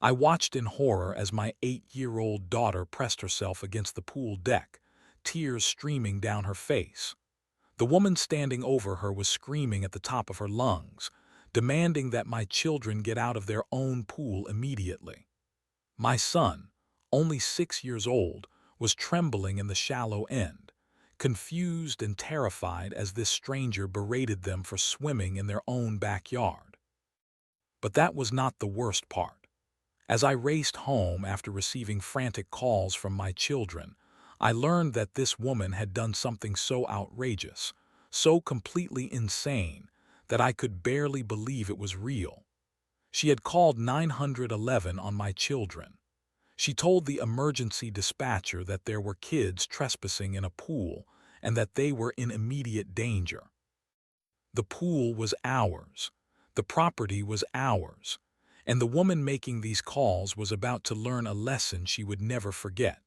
I watched in horror as my 8-year-old daughter pressed herself against the pool deck, tears streaming down her face. The woman standing over her was screaming at the top of her lungs, demanding that my children get out of their own pool immediately. My son, only 6 years old, was trembling in the shallow end, confused and terrified as this stranger berated them for swimming in their own backyard. But that was not the worst part. As I raced home after receiving frantic calls from my children, I learned that this woman had done something so outrageous, so completely insane, that I could barely believe it was real. She had called 911 on my children. She told the emergency dispatcher that there were kids trespassing in a pool and that they were in immediate danger. The pool was ours. The property was ours. And the woman making these calls was about to learn a lesson she would never forget.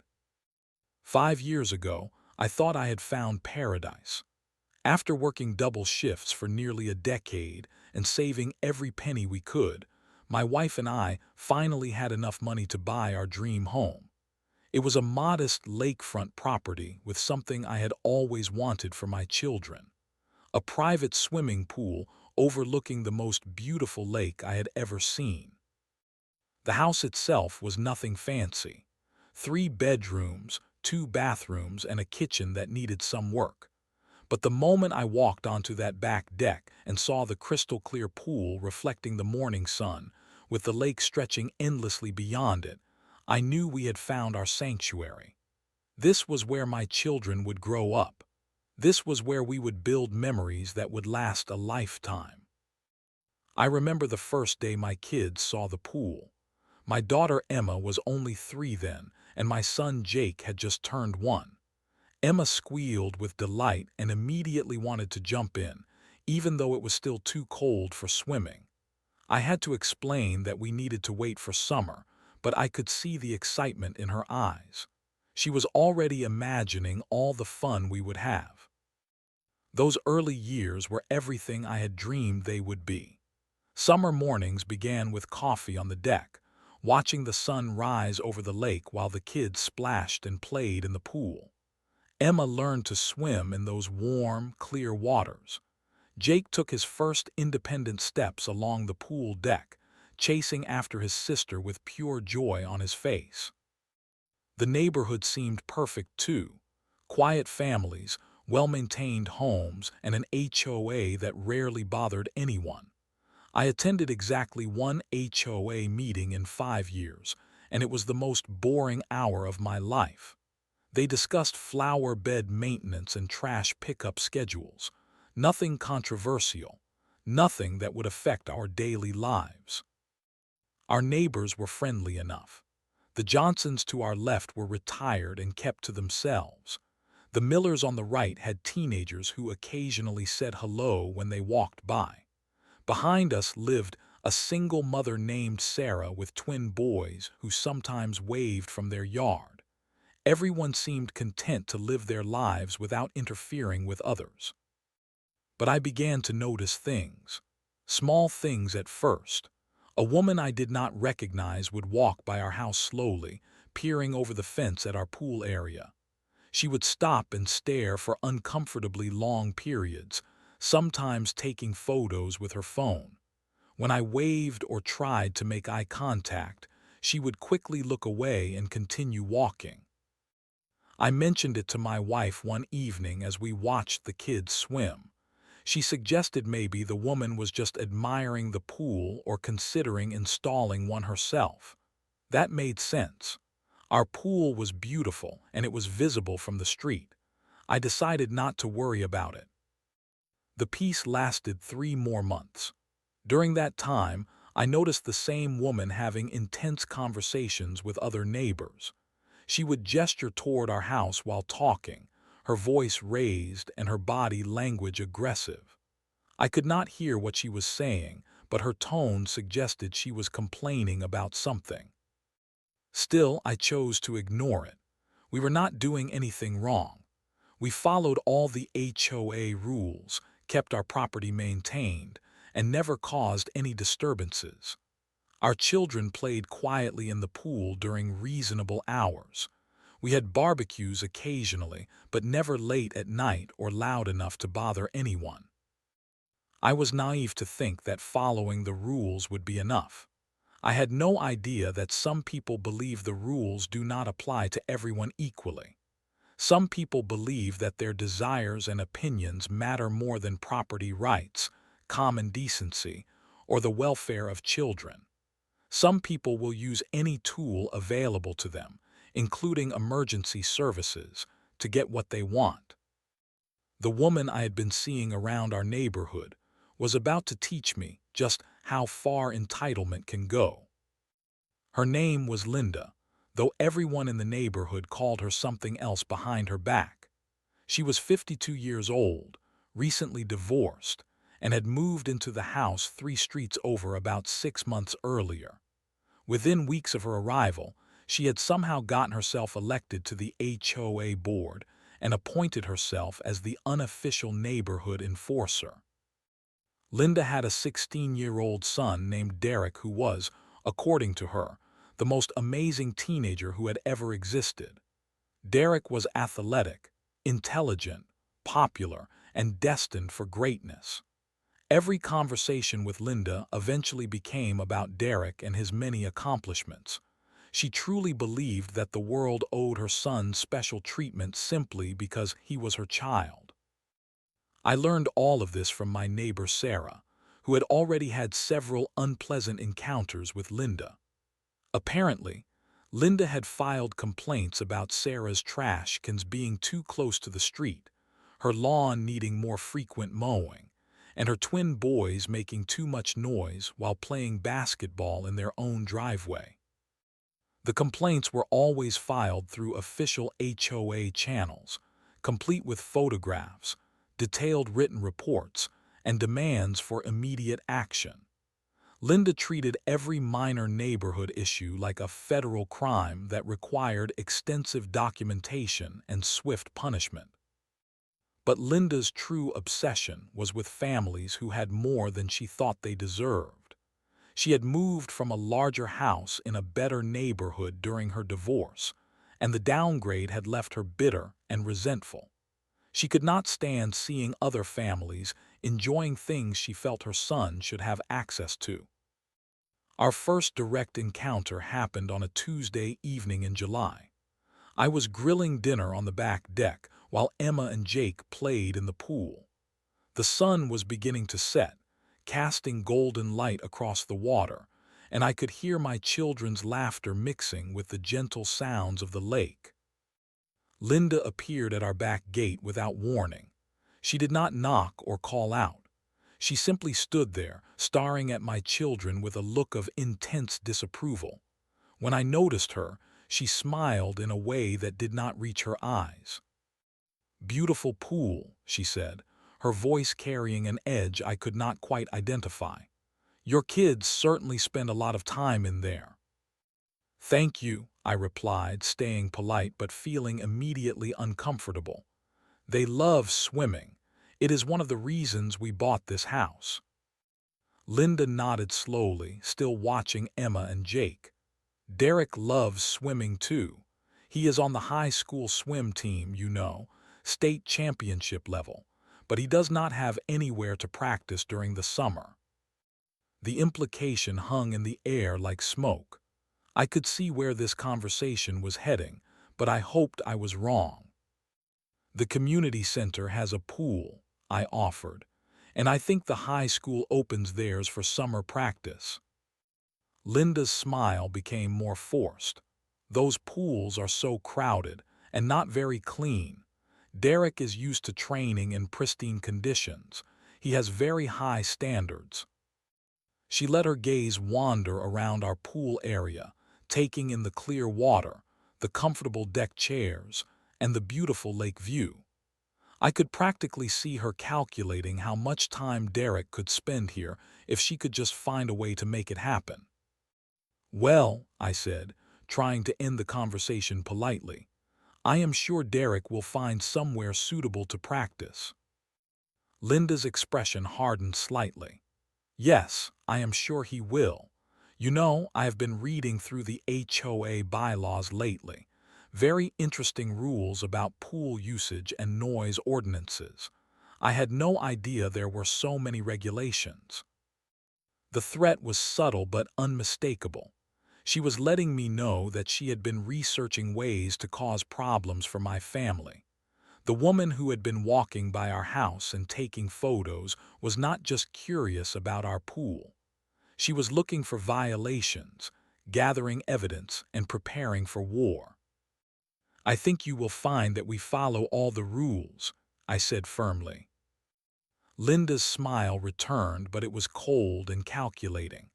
5 years ago, I thought I had found paradise. After working double shifts for nearly a decade and saving every penny we could, my wife and I finally had enough money to buy our dream home. It was a modest lakefront property with something I had always wanted for my children: a private swimming pool overlooking the most beautiful lake I had ever seen. The house itself was nothing fancy: 3 bedrooms, 2 bathrooms, and a kitchen that needed some work. But the moment I walked onto that back deck and saw the crystal-clear pool reflecting the morning sun, with the lake stretching endlessly beyond it, I knew we had found our sanctuary. This was where my children would grow up. This was where we would build memories that would last a lifetime. I remember the first day my kids saw the pool. My daughter Emma was only 3 then, and my son Jake had just turned 1. Emma squealed with delight and immediately wanted to jump in, even though it was still too cold for swimming. I had to explain that we needed to wait for summer, but I could see the excitement in her eyes. She was already imagining all the fun we would have. Those early years were everything I had dreamed they would be. Summer mornings began with coffee on the deck, watching the sun rise over the lake while the kids splashed and played in the pool. Emma learned to swim in those warm, clear waters. Jake took his first independent steps along the pool deck, chasing after his sister with pure joy on his face. The neighborhood seemed perfect too: quiet families, well-maintained homes, and an HOA that rarely bothered anyone. I attended exactly one HOA meeting in 5 years, and it was the most boring hour of my life. They discussed flower bed maintenance and trash pickup schedules. Nothing controversial, nothing that would affect our daily lives. Our neighbors were friendly enough. The Johnsons to our left were retired and kept to themselves. The Millers on the right had teenagers who occasionally said hello when they walked by. Behind us lived a single mother named Sarah with twin boys who sometimes waved from their yard. Everyone seemed content to live their lives without interfering with others. But I began to notice things. Small things at first. A woman I did not recognize would walk by our house slowly, peering over the fence at our pool area. She would stop and stare for uncomfortably long periods, sometimes taking photos with her phone. When I waved or tried to make eye contact, she would quickly look away and continue walking. I mentioned it to my wife one evening as we watched the kids swim. She suggested maybe the woman was just admiring the pool or considering installing one herself. That made sense. Our pool was beautiful and it was visible from the street. I decided not to worry about it. The peace lasted 3 more months. During that time, I noticed the same woman having intense conversations with other neighbors. She would gesture toward our house while talking, her voice raised and her body language aggressive. I could not hear what she was saying, but her tone suggested she was complaining about something. Still, I chose to ignore it. We were not doing anything wrong. We followed all the HOA rules, kept our property maintained, and never caused any disturbances. Our children played quietly in the pool during reasonable hours. We had barbecues occasionally, but never late at night or loud enough to bother anyone. I was naive to think that following the rules would be enough. I had no idea that some people believe the rules do not apply to everyone equally. Some people believe that their desires and opinions matter more than property rights, common decency, or the welfare of children. Some people will use any tool available to them, including emergency services, to get what they want. The woman I had been seeing around our neighborhood was about to teach me just how far entitlement can go. Her name was Linda, though everyone in the neighborhood called her something else behind her back. She was 52 years old, recently divorced, and had moved into the house 3 streets over about 6 months earlier. Within weeks of her arrival, she had somehow gotten herself elected to the HOA board and appointed herself as the unofficial neighborhood enforcer. Linda had a 16-year-old son named Derek who was, according to her, the most amazing teenager who had ever existed. Derek was athletic, intelligent, popular, and destined for greatness. Every conversation with Linda eventually became about Derek and his many accomplishments. She truly believed that the world owed her son special treatment simply because he was her child. I learned all of this from my neighbor Sarah, who had already had several unpleasant encounters with Linda. Apparently, Linda had filed complaints about Sarah's trash cans being too close to the street, her lawn needing more frequent mowing, and her twin boys making too much noise while playing basketball in their own driveway. The complaints were always filed through official HOA channels, complete with photographs, detailed written reports, and demands for immediate action. Linda treated every minor neighborhood issue like a federal crime that required extensive documentation and swift punishment. But Linda's true obsession was with families who had more than she thought they deserved. She had moved from a larger house in a better neighborhood during her divorce, and the downgrade had left her bitter and resentful. She could not stand seeing other families enjoying things she felt her son should have access to. Our first direct encounter happened on a Tuesday evening in July. I was grilling dinner on the back deck while Emma and Jake played in the pool. The sun was beginning to set, casting golden light across the water, and I could hear my children's laughter mixing with the gentle sounds of the lake. Linda appeared at our back gate without warning. She did not knock or call out. She simply stood there, staring at my children with a look of intense disapproval. When I noticed her, she smiled in a way that did not reach her eyes. "Beautiful pool," she said, her voice carrying an edge I could not quite identify. "Your kids certainly spend a lot of time in there." "Thank you," I replied, staying polite but feeling immediately uncomfortable. "They love swimming. It is one of the reasons we bought this house." Linda nodded slowly, still watching Emma and Jake. "Derek loves swimming too. He is on the high school swim team, you know, state championship level, but he does not have anywhere to practice during the summer." The implication hung in the air like smoke. I could see where this conversation was heading, but I hoped I was wrong. "The community center has a pool," I offered, "and I think the high school opens theirs for summer practice." Linda's smile became more forced. "Those pools are so crowded and not very clean. Derek is used to training in pristine conditions. He has very high standards." She let her gaze wander around our pool area, taking in the clear water, the comfortable deck chairs, and the beautiful lake view. I could practically see her calculating how much time Derek could spend here if she could just find a way to make it happen. "Well," I said, trying to end the conversation politely, "I am sure Derek will find somewhere suitable to practice." Linda's expression hardened slightly. "Yes, I am sure he will. You know, I have been reading through the HOA bylaws lately. Very interesting rules about pool usage and noise ordinances. I had no idea there were so many regulations. The threat was subtle but unmistakable. She was letting me know that she had been researching ways to cause problems for my family. The woman who had been walking by our house and taking photos was not just curious about our pool. She was looking for violations, gathering evidence, and preparing for war. I think you will find that we follow all the rules, I said firmly. Linda's smile returned, but it was cold and calculating.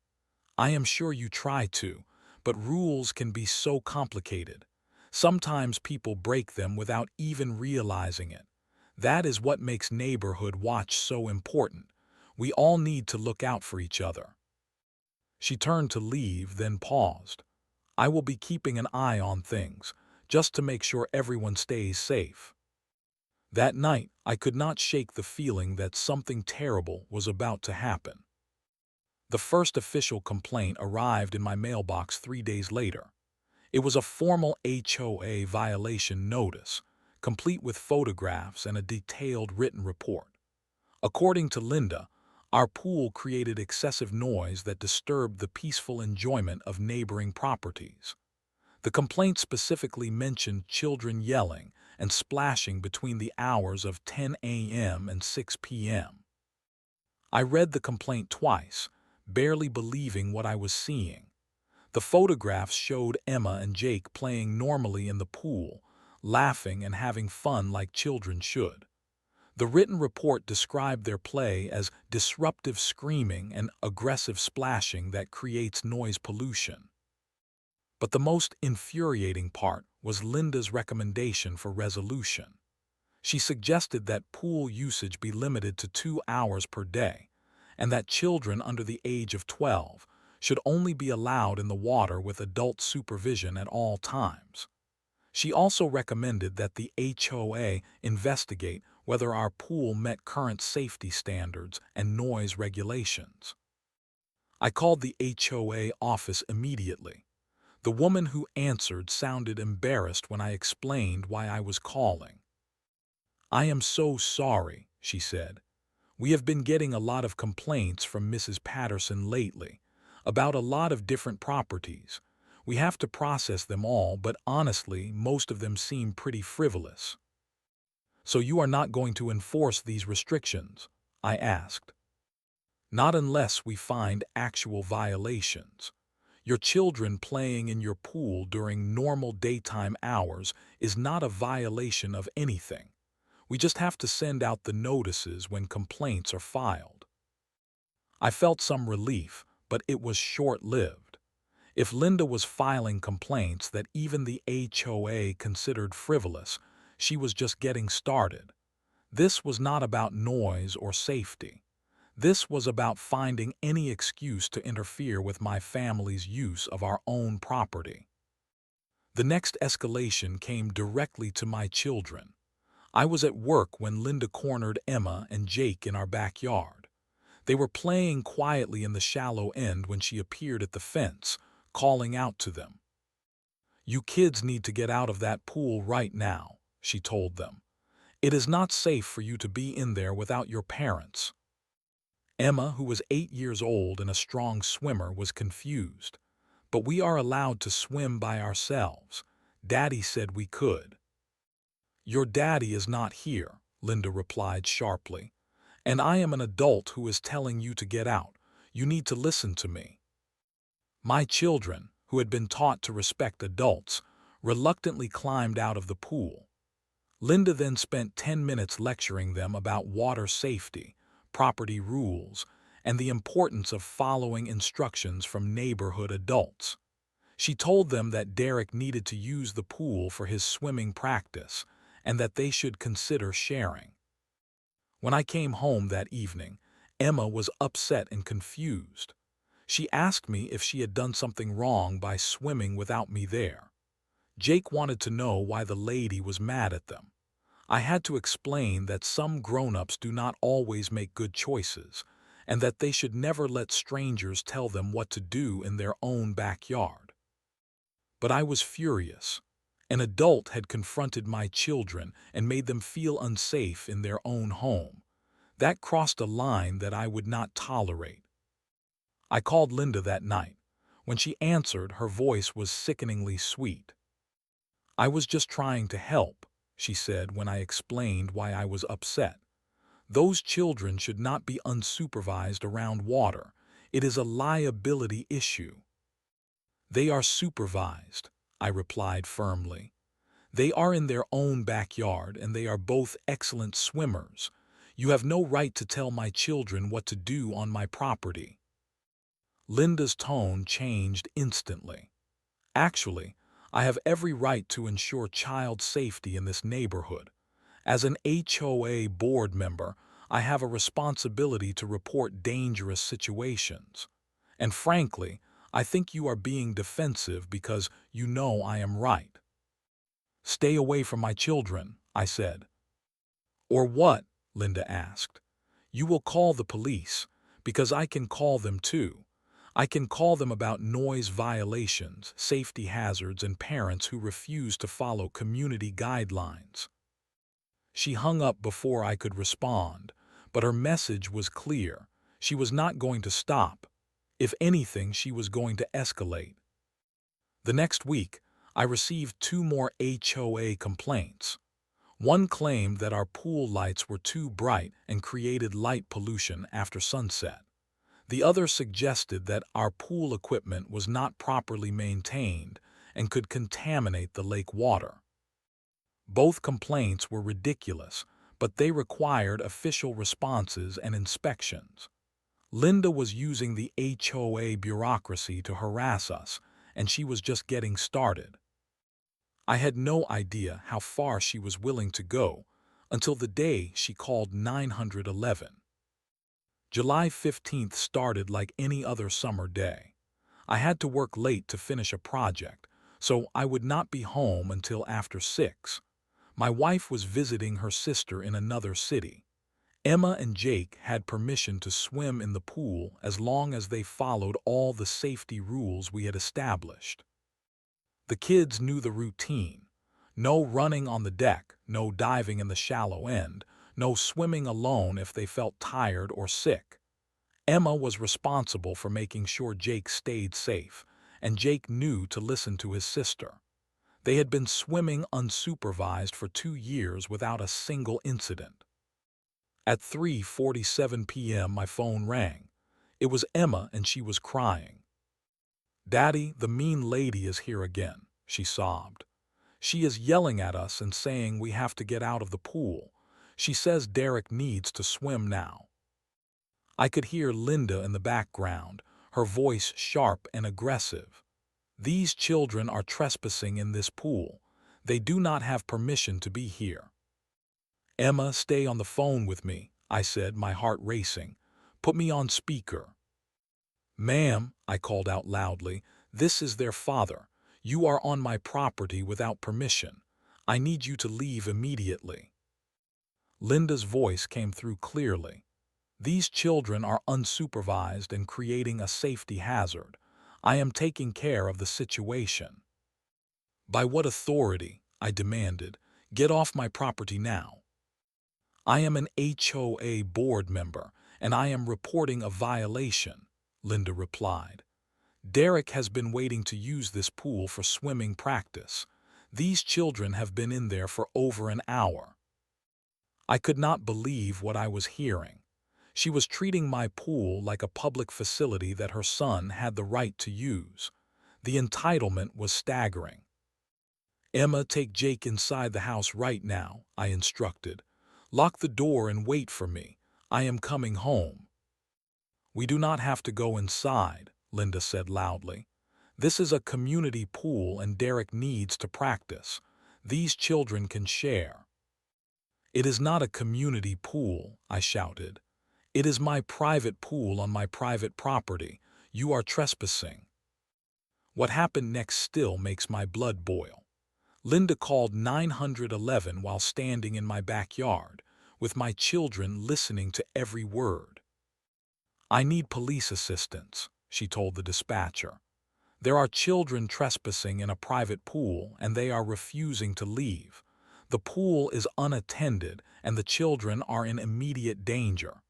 I am sure you try to, but rules can be so complicated. Sometimes people break them without even realizing it. That is what makes neighborhood watch so important. We all need to look out for each other. She turned to leave, then paused. I will be keeping an eye on things, just to make sure everyone stays safe. That night, I could not shake the feeling that something terrible was about to happen. The first official complaint arrived in my mailbox 3 days later. It was a formal HOA violation notice, complete with photographs and a detailed written report. According to Linda, our pool created excessive noise that disturbed the peaceful enjoyment of neighboring properties. The complaint specifically mentioned children yelling and splashing between the hours of 10 a.m. and 6 p.m. I read the complaint twice, barely believing what I was seeing. The photographs showed Emma and Jake playing normally in the pool, laughing and having fun like children should. The written report described their play as disruptive screaming and aggressive splashing that creates noise pollution. But the most infuriating part was Linda's recommendation for resolution. She suggested that pool usage be limited to 2 hours per day, and that children under the age of 12 should only be allowed in the water with adult supervision at all times. She also recommended that the HOA investigate whether our pool met current safety standards and noise regulations. I called the HOA office immediately. The woman who answered sounded embarrassed when I explained why I was calling. I am so sorry, she said. We have been getting a lot of complaints from Mrs. Patterson lately about a lot of different properties. We have to process them all, but honestly, most of them seem pretty frivolous. So you are not going to enforce these restrictions? I asked. Not unless we find actual violations. Your children playing in your pool during normal daytime hours is not a violation of anything. We just have to send out the notices when complaints are filed. I felt some relief, but it was short-lived. If Linda was filing complaints that even the HOA considered frivolous, she was just getting started. This was not about noise or safety. This was about finding any excuse to interfere with my family's use of our own property. The next escalation came directly to my children. I was at work when Linda cornered Emma and Jake in our backyard. They were playing quietly in the shallow end when she appeared at the fence, calling out to them. You kids need to get out of that pool right now, she told them. It is not safe for you to be in there without your parents. Emma, who was 8 years old and a strong swimmer, was confused. But we are allowed to swim by ourselves. Daddy said we could. Your daddy is not here, Linda replied sharply. And I am an adult who is telling you to get out. You need to listen to me. My children, who had been taught to respect adults, reluctantly climbed out of the pool. Linda then spent 10 minutes lecturing them about water safety, property rules, and the importance of following instructions from neighborhood adults. She told them that Derek needed to use the pool for his swimming practice and that they should consider sharing. When I came home that evening, Emma was upset and confused. She asked me if she had done something wrong by swimming without me there. Jake wanted to know why the lady was mad at them. I had to explain that some grown-ups do not always make good choices, and that they should never let strangers tell them what to do in their own backyard. But I was furious. An adult had confronted my children and made them feel unsafe in their own home. That crossed a line that I would not tolerate. I called Linda that night. When she answered, her voice was sickeningly sweet. "I was just trying to help," she said when I explained why I was upset. "Those children should not be unsupervised around water. It is a liability issue." "They are supervised," I replied firmly. "They are in their own backyard and they are both excellent swimmers. You have no right to tell my children what to do on my property." Linda's tone changed instantly. "Actually, I have every right to ensure child safety in this neighborhood. As an HOA board member, I have a responsibility to report dangerous situations. And frankly, I think you are being defensive because you know I am right." "Stay away from my children," I said. "Or what?" Linda asked. "You will call the police, because I can call them too. I can call them about noise violations, safety hazards, and parents who refuse to follow community guidelines." She hung up before I could respond, but her message was clear. She was not going to stop. If anything, she was going to escalate. The next week, I received 2 more HOA complaints. One claimed that our pool lights were too bright and created light pollution after sunset. The other suggested that our pool equipment was not properly maintained and could contaminate the lake water. Both complaints were ridiculous, but they required official responses and inspections. Linda was using the HOA bureaucracy to harass us, and she was just getting started. I had no idea how far she was willing to go until the day she called 911. July 15th started like any other summer day. I had to work late to finish a project, so I would not be home until after 6. My wife was visiting her sister in another city. Emma and Jake had permission to swim in the pool as long as they followed all the safety rules we had established. The kids knew the routine. No running on the deck, no diving in the shallow end, no swimming alone if they felt tired or sick. Emma was responsible for making sure Jake stayed safe, and Jake knew to listen to his sister. They had been swimming unsupervised for 2 years without a single incident. At 3:47 p.m. my phone rang. It was Emma and she was crying. "Daddy, the mean lady is here again," she sobbed. "She is yelling at us and saying we have to get out of the pool. She says Derek needs to swim now." I could hear Linda in the background, her voice sharp and aggressive. "These children are trespassing in this pool. They do not have permission to be here." "Emma, stay on the phone with me," I said, my heart racing. "Put me on speaker." "Ma'am," I called out loudly, "this is their father. You are on my property without permission. I need you to leave immediately." Linda's voice came through clearly. "These children are unsupervised and creating a safety hazard. I am taking care of the situation." "By what authority?" I demanded. "Get off my property now." "I am an HOA board member, and I am reporting a violation," Linda replied. "Derek has been waiting to use this pool for swimming practice. These children have been in there for over an hour." I could not believe what I was hearing. She was treating my pool like a public facility that her son had the right to use. The entitlement was staggering. "Emma, take Jake inside the house right now," I instructed. "Lock the door and wait for me. I am coming home." "We do not have to go inside," Linda said loudly. "This is a community pool and Derek needs to practice. These children can share." "It is not a community pool," I shouted. "It is my private pool on my private property. You are trespassing." What happened next still makes my blood boil. Linda called 911 while standing in my backyard, with my children listening to every word. "I need police assistance," she told the dispatcher. "There are children trespassing in a private pool and they are refusing to leave. The pool is unattended and the children are in immediate danger."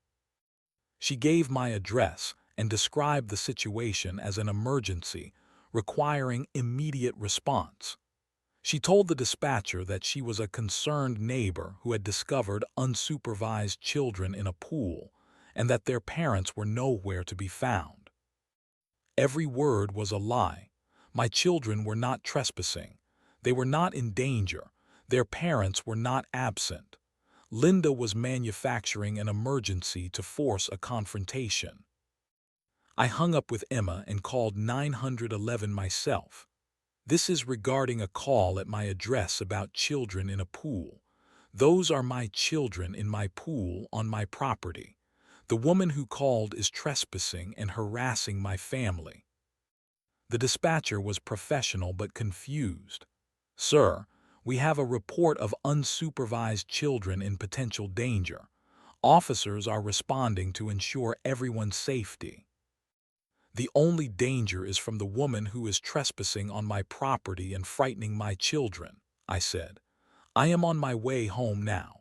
She gave my address and described the situation as an emergency, requiring immediate response. She told the dispatcher that she was a concerned neighbor who had discovered unsupervised children in a pool and that their parents were nowhere to be found. Every word was a lie. My children were not trespassing. They were not in danger. Their parents were not absent. Linda was manufacturing an emergency to force a confrontation. I hung up with Emma and called 911 myself. "This is regarding a call at my address about children in a pool. Those are my children in my pool on my property. The woman who called is trespassing and harassing my family." The dispatcher was professional but confused. "Sir, we have a report of unsupervised children in potential danger. Officers are responding to ensure everyone's safety." "The only danger is from the woman who is trespassing on my property and frightening my children," I said. "I am on my way home now."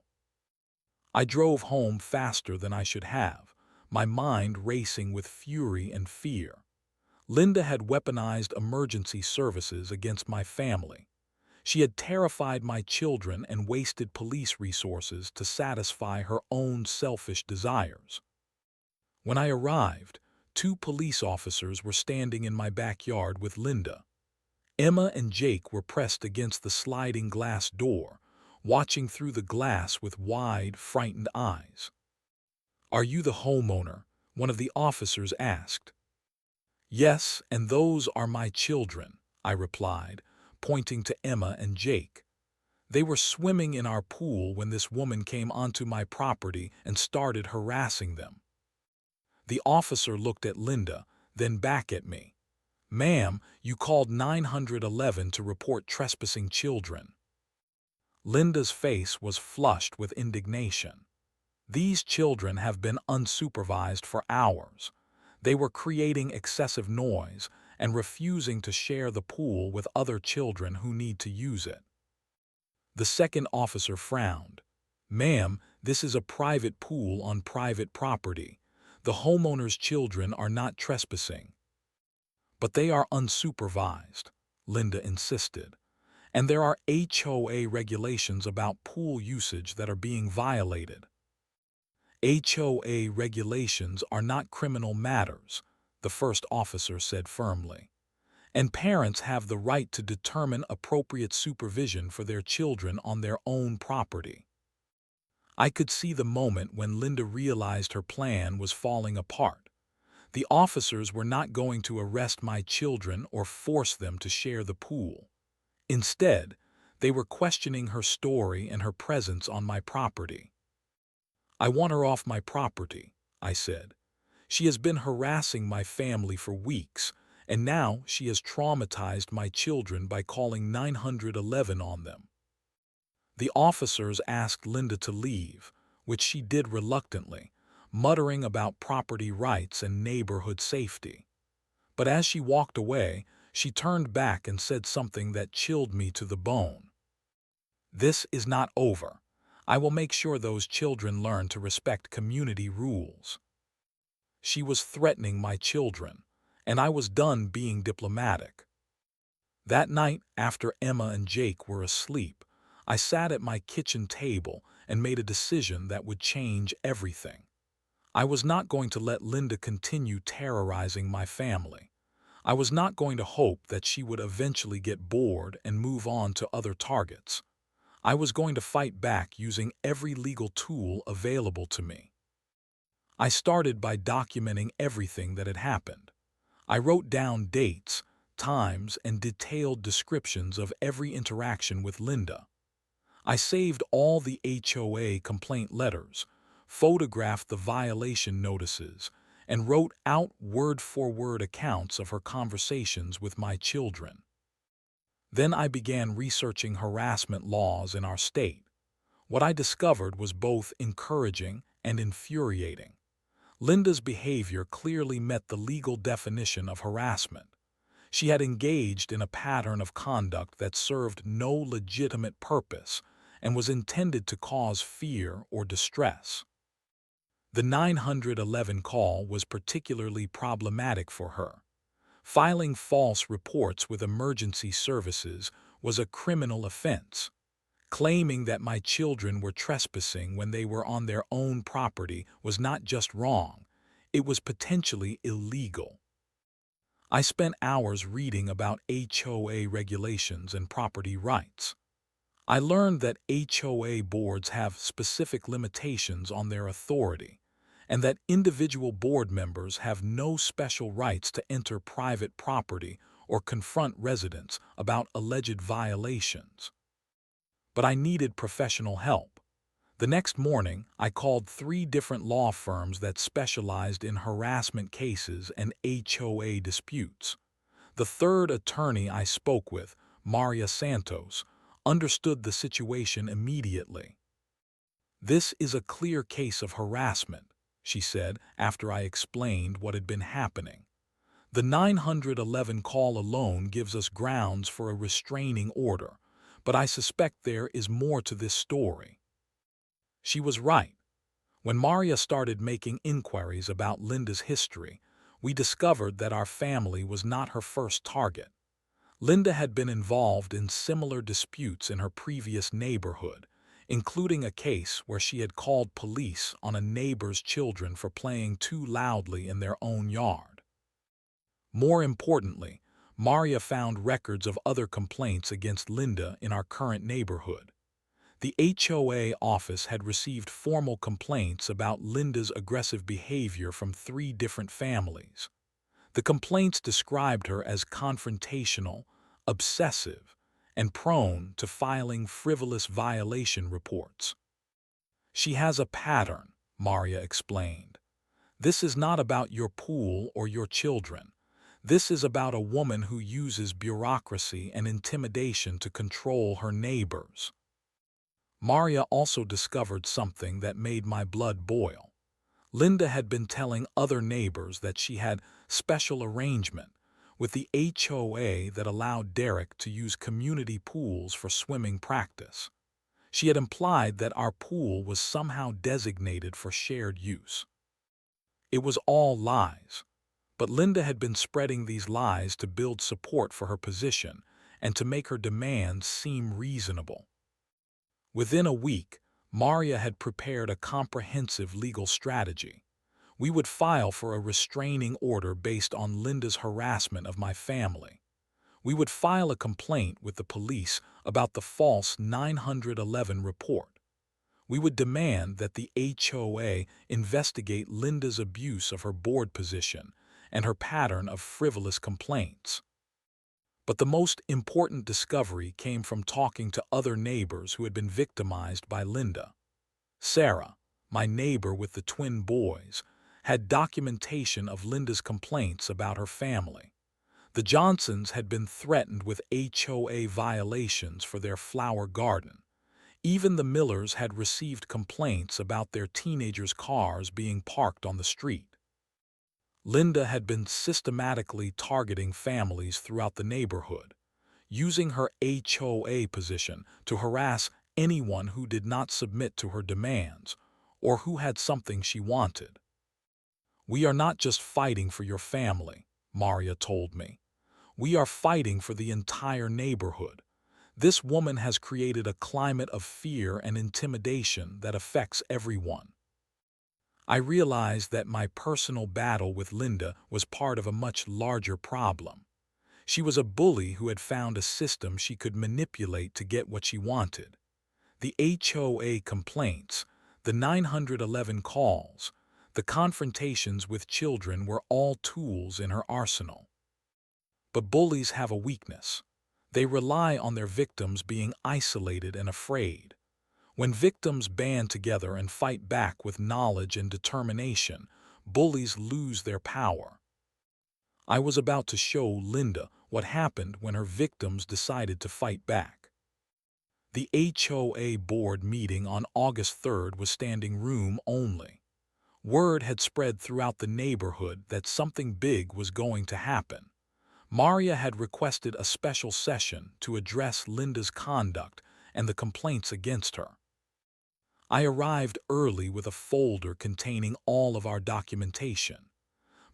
I drove home faster than I should have, my mind racing with fury and fear. Linda had weaponized emergency services against my family. She had terrified my children and wasted police resources to satisfy her own selfish desires. When I arrived, 2 police officers were standing in my backyard with Linda. Emma and Jake were pressed against the sliding glass door, watching through the glass with wide, frightened eyes. "Are you the homeowner?" one of the officers asked. "Yes, and those are my children," I replied, pointing to Emma and Jake. "They were swimming in our pool when this woman came onto my property and started harassing them." The officer looked at Linda, then back at me. "Ma'am, you called 911 to report trespassing children." Linda's face was flushed with indignation. "These children have been unsupervised for hours. They were creating excessive noise and refusing to share the pool with other children who need to use it." The second officer frowned. "Ma'am, this is a private pool on private property. The homeowner's children are not trespassing." "But they are unsupervised," Linda insisted. "And there are HOA regulations about pool usage that are being violated." "HOA regulations are not criminal matters," the first officer said firmly. "And parents have the right to determine appropriate supervision for their children on their own property." I could see the moment when Linda realized her plan was falling apart. The officers were not going to arrest my children or force them to share the pool. Instead, they were questioning her story and her presence on my property. "I want her off my property," I said. "She has been harassing my family for weeks, and now she has traumatized my children by calling 911 on them." The officers asked Linda to leave, which she did reluctantly, muttering about property rights and neighborhood safety. But as she walked away, she turned back and said something that chilled me to the bone. "This is not over. I will make sure those children learn to respect community rules." She was threatening my children, and I was done being diplomatic. That night, after Emma and Jake were asleep, I sat at my kitchen table and made a decision that would change everything. I was not going to let Linda continue terrorizing my family. I was not going to hope that she would eventually get bored and move on to other targets. I was going to fight back using every legal tool available to me. I started by documenting everything that had happened. I wrote down dates, times, and detailed descriptions of every interaction with Linda. I saved all the HOA complaint letters, photographed the violation notices, and wrote out word-for-word accounts of her conversations with my children. Then I began researching harassment laws in our state. What I discovered was both encouraging and infuriating. Linda's behavior clearly met the legal definition of harassment. She had engaged in a pattern of conduct that served no legitimate purpose and was intended to cause fear or distress. The 911 call was particularly problematic for her. Filing false reports with emergency services was a criminal offense. Claiming that my children were trespassing when they were on their own property was not just wrong, it was potentially illegal. I spent hours reading about HOA regulations and property rights. I learned that HOA boards have specific limitations on their authority, and that individual board members have no special rights to enter private property or confront residents about alleged violations. But I needed professional help. The next morning, I called 3 different law firms that specialized in harassment cases and HOA disputes. The third attorney I spoke with, Maria Santos, understood the situation immediately. "This is a clear case of harassment," she said after I explained what had been happening. "The 911 call alone gives us grounds for a restraining order, but I suspect there is more to this story." She was right. When Maria started making inquiries about Linda's history, we discovered that our family was not her first target. Linda had been involved in similar disputes in her previous neighborhood, including a case where she had called police on a neighbor's children for playing too loudly in their own yard. More importantly, Maria found records of other complaints against Linda in our current neighborhood. The HOA office had received formal complaints about Linda's aggressive behavior from 3 different families. The complaints described her as confrontational, obsessive, and prone to filing frivolous violation reports. "She has a pattern," Maria explained. "This is not about your pool or your children. This is about a woman who uses bureaucracy and intimidation to control her neighbors." Maria also discovered something that made my blood boil. Linda had been telling other neighbors that she had special arrangement with the HOA that allowed Derek to use community pools for swimming practice. She had implied that our pool was somehow designated for shared use. It was all lies, but Linda had been spreading these lies to build support for her position and to make her demands seem reasonable. Within a week, Maria had prepared a comprehensive legal strategy. We would file for a restraining order based on Linda's harassment of my family. We would file a complaint with the police about the false 911 report. We would demand that the HOA investigate Linda's abuse of her board position and her pattern of frivolous complaints. But the most important discovery came from talking to other neighbors who had been victimized by Linda. Sarah, my neighbor with the twin boys, had documentation of Linda's complaints about her family. The Johnsons had been threatened with HOA violations for their flower garden. Even the Millers had received complaints about their teenagers' cars being parked on the street. Linda had been systematically targeting families throughout the neighborhood, using her HOA position to harass anyone who did not submit to her demands or who had something she wanted. "We are not just fighting for your family," Maria told me. "We are fighting for the entire neighborhood. This woman has created a climate of fear and intimidation that affects everyone." I realized that my personal battle with Linda was part of a much larger problem. She was a bully who had found a system she could manipulate to get what she wanted. The HOA complaints, the 911 calls, the confrontations with children were all tools in her arsenal. But bullies have a weakness. They rely on their victims being isolated and afraid. When victims band together and fight back with knowledge and determination, bullies lose their power. I was about to show Linda what happened when her victims decided to fight back. The HOA board meeting on August 3rd was standing room only. Word had spread throughout the neighborhood that something big was going to happen. Maria had requested a special session to address Linda's conduct and the complaints against her. I arrived early with a folder containing all of our documentation.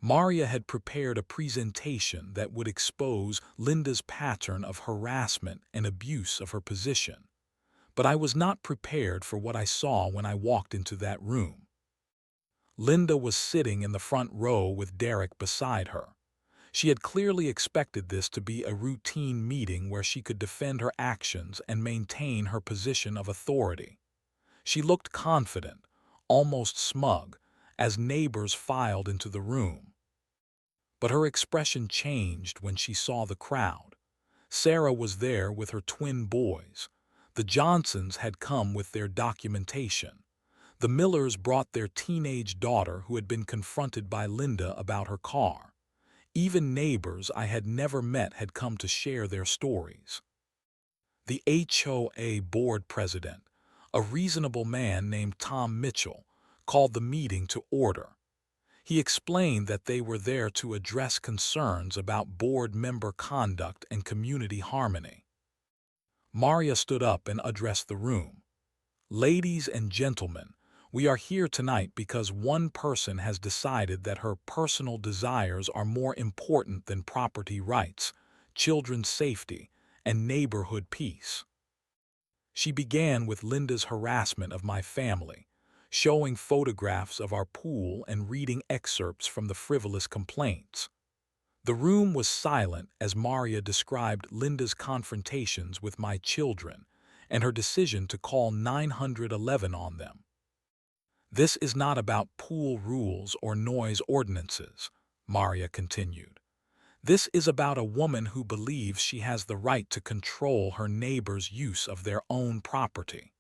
Maria had prepared a presentation that would expose Linda's pattern of harassment and abuse of her position. But I was not prepared for what I saw when I walked into that room. Linda was sitting in the front row with Derek beside her. She had clearly expected this to be a routine meeting where she could defend her actions and maintain her position of authority. She looked confident, almost smug, as neighbors filed into the room. But her expression changed when she saw the crowd. Sarah was there with her twin boys. The Johnsons had come with their documentation. The Millers brought their teenage daughter who had been confronted by Linda about her car. Even neighbors I had never met had come to share their stories. The HOA board president, a reasonable man named Tom Mitchell, called the meeting to order. He explained that they were there to address concerns about board member conduct and community harmony. Maria stood up and addressed the room. "Ladies and gentlemen, we are here tonight because one person has decided that her personal desires are more important than property rights, children's safety, and neighborhood peace." She began with Linda's harassment of my family, showing photographs of our pool and reading excerpts from the frivolous complaints. The room was silent as Maria described Linda's confrontations with my children and her decision to call 911 on them. "This is not about pool rules or noise ordinances," Maria continued. "This is about a woman who believes she has the right to control her neighbor's use of their own property."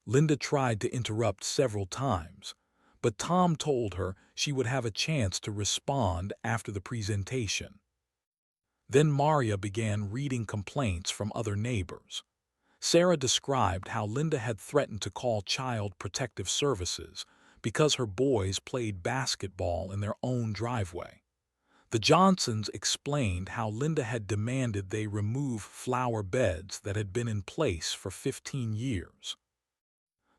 Linda tried to interrupt several times, but Tom told her she would have a chance to respond after the presentation. Then Maria began reading complaints from other neighbors. Sarah described how Linda had threatened to call Child Protective Services because her boys played basketball in their own driveway. The Johnsons explained how Linda had demanded they remove flower beds that had been in place for 15 years.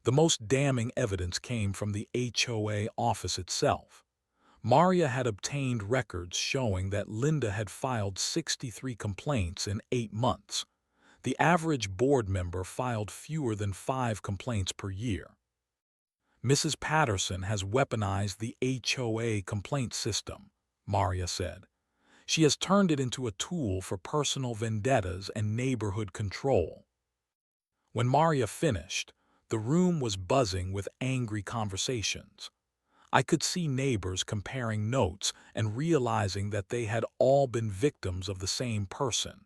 The most damning evidence came from the HOA office itself. Maria had obtained records showing that Linda had filed 63 complaints in 8 months. The average board member filed fewer than 5 complaints per year. "Mrs. Patterson has weaponized the HOA complaint system," Maria said. "She has turned it into a tool for personal vendettas and neighborhood control." When Maria finished, the room was buzzing with angry conversations. I could see neighbors comparing notes and realizing that they had all been victims of the same person.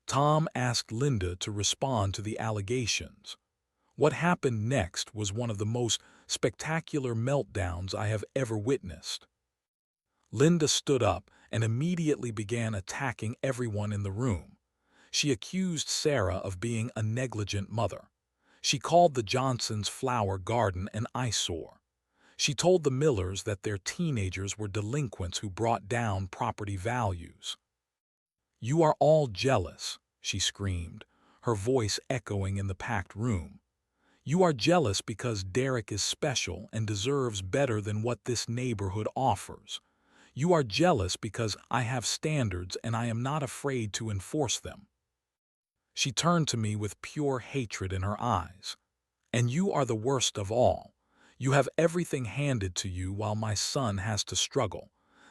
Tom asked Linda to respond to the allegations. What happened next was one of the most spectacular meltdowns I have ever witnessed. Linda stood up and immediately began attacking everyone in the room. She accused Sarah of being a negligent mother. She called the Johnsons' flower garden an eyesore. She told the Millers that their teenagers were delinquents who brought down property values. "You are all jealous," she screamed, her voice echoing in the packed room. "You are jealous because Derek is special and deserves better than what this neighborhood offers. You are jealous because I have standards and I am not afraid to enforce them." She turned to me with pure hatred in her eyes. "And you are the worst of all. You have everything handed to you while my son has to struggle.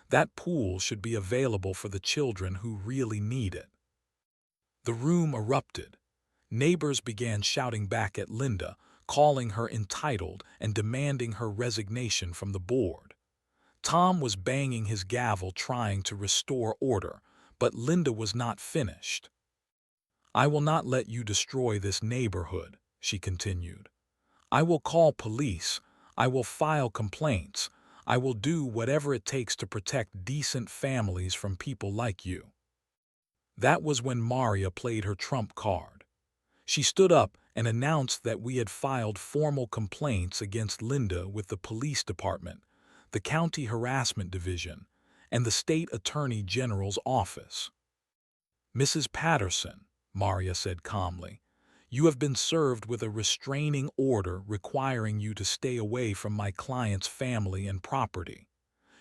That pool should be available for the children who really need it." The room erupted. Neighbors began shouting back at Linda, calling her entitled and demanding her resignation from the board. Tom was banging his gavel trying to restore order, but Linda was not finished. "I will not let you destroy this neighborhood," she continued. "I will call police. I will file complaints. I will do whatever it takes to protect decent families from people like you." That was when Maria played her trump card. She stood up and announced that we had filed formal complaints against Linda with the police department, the county harassment division, and the state attorney general's office. "Mrs. Patterson," Maria said calmly, "you have been served with a restraining order requiring you to stay away from my client's family and property.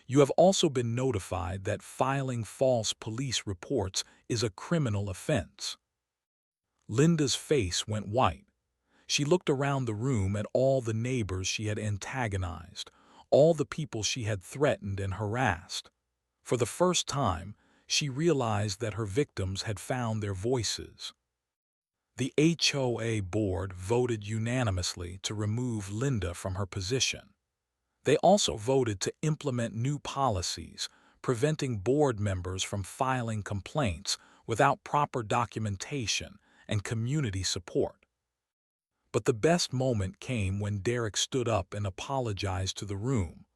You have also been notified that filing false police reports is a criminal offense." Linda's face went white. She looked around the room at all the neighbors she had antagonized, all the people she had threatened and harassed. For the first time, she realized that her victims had found their voices. The HOA board voted unanimously to remove Linda from her position. They also voted to implement new policies, preventing board members from filing complaints without proper documentation and community support. But the best moment came when Derek stood up and apologized to the room.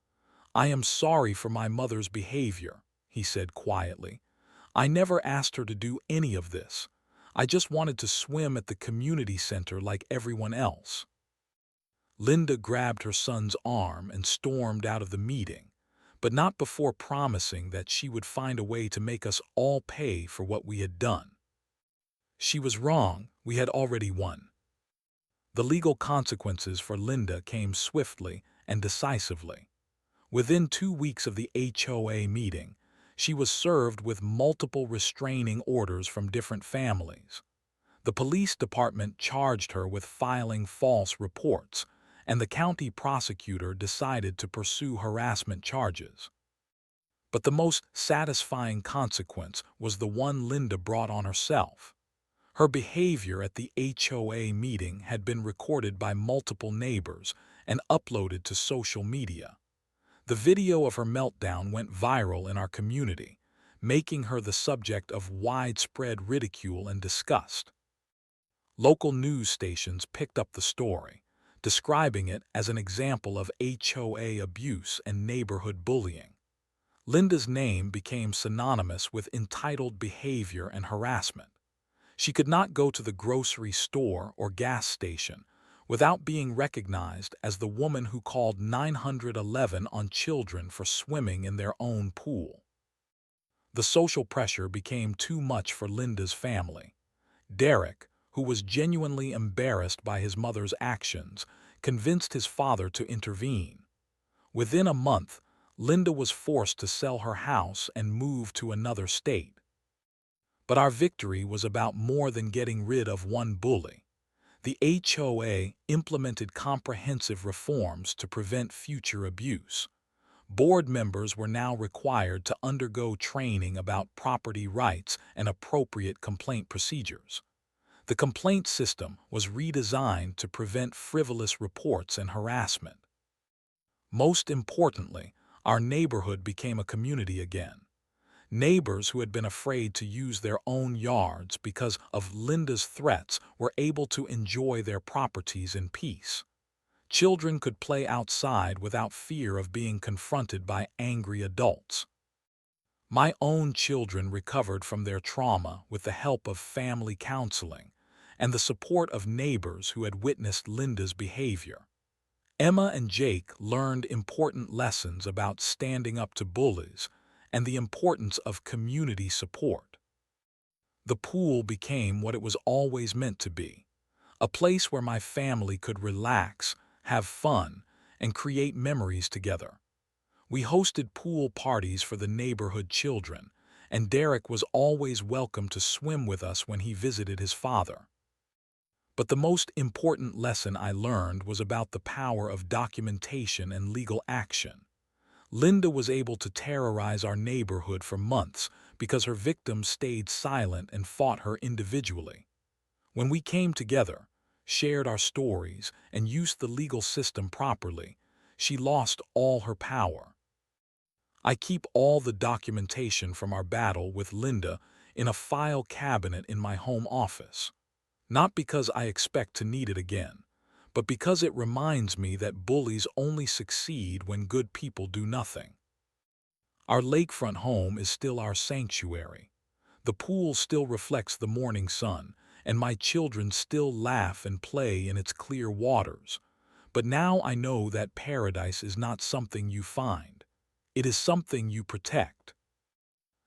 "I am sorry for my mother's behavior," he said quietly. "I never asked her to do any of this. I just wanted to swim at the community center like everyone else." Linda grabbed her son's arm and stormed out of the meeting, but not before promising that she would find a way to make us all pay for what we had done. She was wrong. We had already won. The legal consequences for Linda came swiftly and decisively. Within 2 weeks of the HOA meeting, she was served with multiple restraining orders from different families. The police department charged her with filing false reports, and the county prosecutor decided to pursue harassment charges. But the most satisfying consequence was the one Linda brought on herself. Her behavior at the HOA meeting had been recorded by multiple neighbors and uploaded to social media. The video of her meltdown went viral in our community, making her the subject of widespread ridicule and disgust. Local news stations picked up the story, describing it as an example of HOA abuse and neighborhood bullying. Linda's name became synonymous with entitled behavior and harassment. She could not go to the grocery store or gas station without being recognized as the woman who called 911 on children for swimming in their own pool. The social pressure became too much for Linda's family. Derek, who was genuinely embarrassed by his mother's actions, convinced his father to intervene. Within a month, Linda was forced to sell her house and move to another state. But our victory was about more than getting rid of one bully. The HOA implemented comprehensive reforms to prevent future abuse. Board members were now required to undergo training about property rights and appropriate complaint procedures. The complaint system was redesigned to prevent frivolous reports and harassment. Most importantly, our neighborhood became a community again. Neighbors who had been afraid to use their own yards because of Linda's threats were able to enjoy their properties in peace. Children could play outside without fear of being confronted by angry adults. My own children recovered from their trauma with the help of family counseling and the support of neighbors who had witnessed Linda's behavior. Emma and Jake learned important lessons about standing up to bullies and the importance of community support. The pool became what it was always meant to be, a place where my family could relax, have fun, and create memories together. We hosted pool parties for the neighborhood children, and Derek was always welcome to swim with us when he visited his father. But the most important lesson I learned was about the power of documentation and legal action. Linda was able to terrorize our neighborhood for months because her victims stayed silent and fought her individually. When we came together, shared our stories, and used the legal system properly, she lost all her power. I keep all the documentation from our battle with Linda in a file cabinet in my home office. Not because I expect to need it again, but because it reminds me that bullies only succeed when good people do nothing. Our lakefront home is still our sanctuary. The pool still reflects the morning sun, and my children still laugh and play in its clear waters. But now I know that paradise is not something you find. It is something you protect.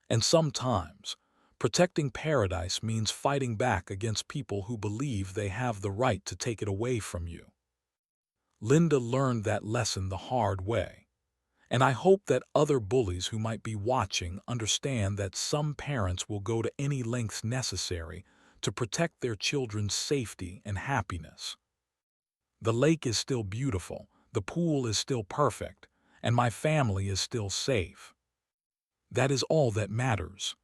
And sometimes, protecting paradise means fighting back against people who believe they have the right to take it away from you. Linda learned that lesson the hard way. And I hope that other bullies who might be watching understand that some parents will go to any lengths necessary to protect their children's safety and happiness. The lake is still beautiful, the pool is still perfect, and my family is still safe. That is all that matters.